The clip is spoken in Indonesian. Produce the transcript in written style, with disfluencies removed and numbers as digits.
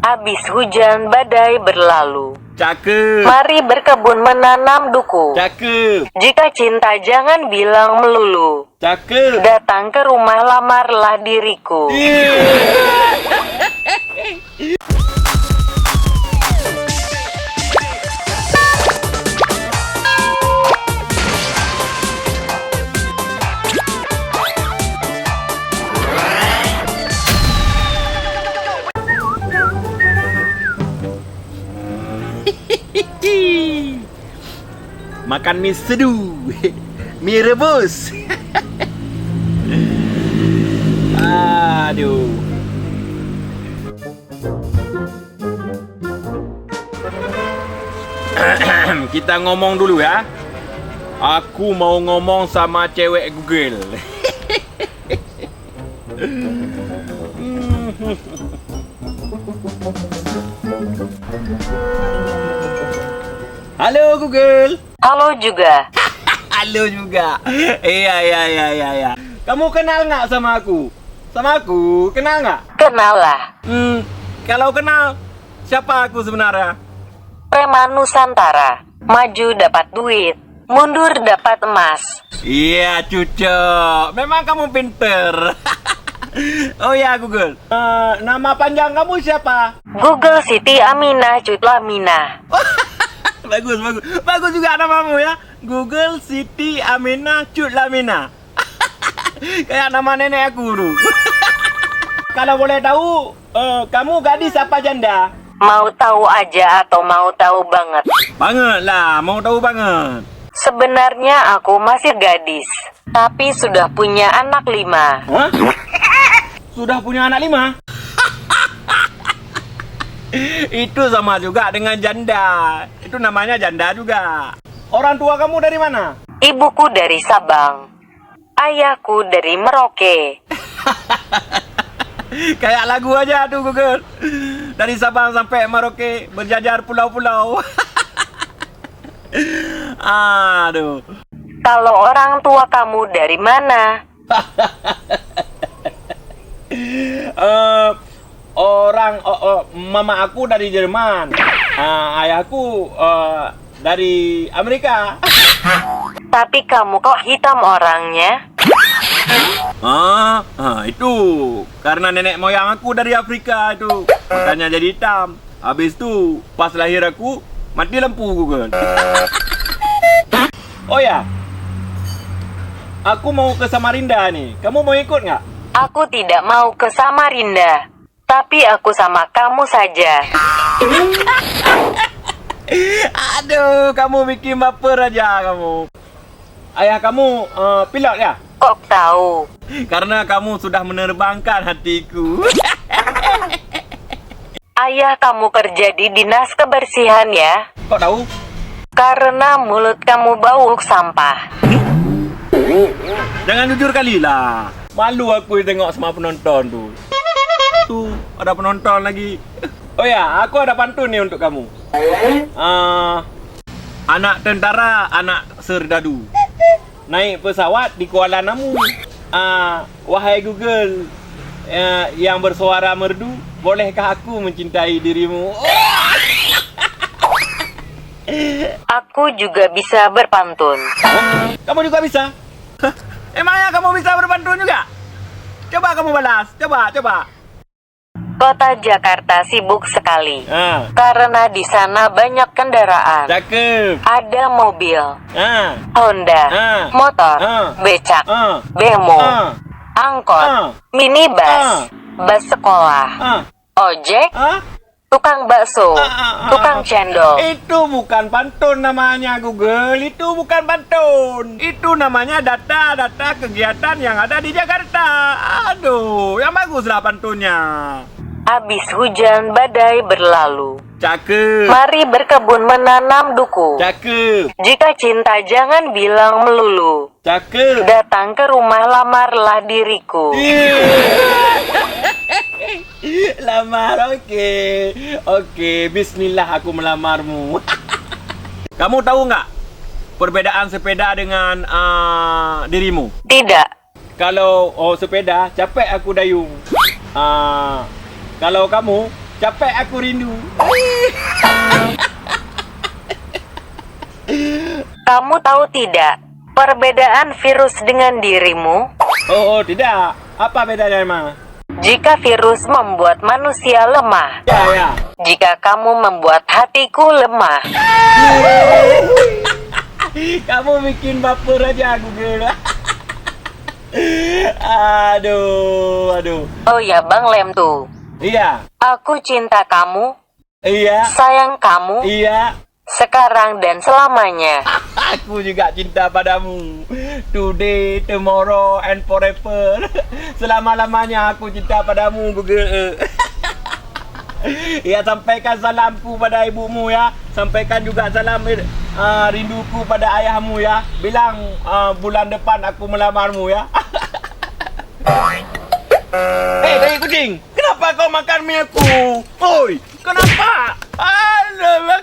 Habis hujan badai berlalu. Cakep. Mari berkebun menanam duku. Cakep. Jika cinta jangan bilang melulu. Cakep. Datang ke rumah lamarlah diriku. Makan mie seduh. Mie rebus. Aduh. Kita ngomong dulu ya. Aku mau ngomong sama cewek Google. Halo Google. Halo juga. Halo juga. Iya. Kamu kenal nggak sama aku? Sama aku, kenal nggak? Kenal lah. Kalau kenal, siapa aku sebenarnya? Preman Nusantara. Maju dapat duit, mundur dapat emas. Iya, cucok. Memang kamu pinter. Oh ya, Google. Nama panjang kamu siapa? Google Siti Aminah Cut Laminah. Bagus. Bagus juga namamu ya. Google Siti Aminah Cut Laminah. Kayak nama nenek aku dulu. Kalau boleh tahu, kamu gadis apa janda? Mau tahu aja atau mau tahu banget? Banget lah, mau tahu banget. Sebenarnya aku masih gadis, tapi sudah punya anak 5. Hah? Sudah punya anak 5? Itu sama juga dengan janda. Itu namanya janda juga. Orang tua kamu dari mana? Ibuku dari Sabang, ayahku dari Merauke. Kayak lagu aja tuh Google. Dari Sabang sampai Merauke, berjajar pulau-pulau. Aduh. Kalau orang tua kamu dari mana? Mama aku dari Jerman. Ayahku dari Amerika. Tapi kamu kok hitam orangnya? Itu karena nenek moyang aku dari Afrika itu. Makanya jadi hitam. Habis itu pas lahir aku mati lampu Google. Oh ya, aku mau ke Samarinda nih. Kamu mau ikut nggak? Aku tidak mau ke Samarinda, tapi aku sama kamu saja. Aduh, kamu bikin baper aja kamu. Ayah kamu pilot ya? Kok tahu? Karena kamu sudah menerbangkan hatiku. Ayah kamu kerja di dinas kebersihan ya? Kok tahu? Karena mulut kamu bau sampah. Jangan jujur kali lah. Malu aku tengok sama penonton tuh. Tuh, ada penonton lagi. Oh ya, aku ada pantun nih untuk kamu. Anak tentara, anak serdadu. Naik pesawat di Kuala Namu. Wahai Google, yang bersuara merdu, bolehkah aku mencintai dirimu? Aku juga bisa berpantun. Kamu juga bisa? Emangnya kamu bisa berpantun juga? Coba kamu balas, coba. Kota Jakarta sibuk sekali. Karena di sana banyak kendaraan. Cakep. Ada mobil, Honda, motor, becak, bemo, angkot, minibus, bus sekolah, ojek, tukang bakso, tukang cendol. Itu bukan pantun namanya Google. Itu bukan pantun. Itu namanya data kegiatan yang ada di Jakarta. Aduh, yang baguslah pantunnya. Habis hujan badai berlalu. Cakep. Mari berkebun menanam duku. Cakep. Jika cinta jangan bilang melulu. Cakep. Datang ke rumah lamarlah diriku. Lamar, oke, bismillah aku melamarmu. Kamu tahu nggak perbedaan sepeda dengan dirimu? Tidak. Kalau sepeda capek aku dayung. Kalau kamu Capek aku rindu. Kamu tahu tidak perbedaan virus dengan dirimu? Oh, tidak. Apa bedanya emang? Jika virus membuat manusia lemah, Ya. jika kamu membuat hatiku lemah. Kamu bikin baper aja Google. Aduh. Oh ya Bang Lem tuh. Iya. Aku cinta kamu, Iya. sayang kamu, Iya. sekarang dan selamanya. Aku juga cinta padamu. Today, tomorrow, and forever. Selama-lamanya aku cinta padamu, Google. Ya, sampaikan salamku pada ibumu ya. Sampaikan juga salam rinduku pada ayahmu ya. Bilang bulan depan aku melamarmu ya. Tai kucing, kenapa kau makan mie aku? Oi, kenapa? Alah,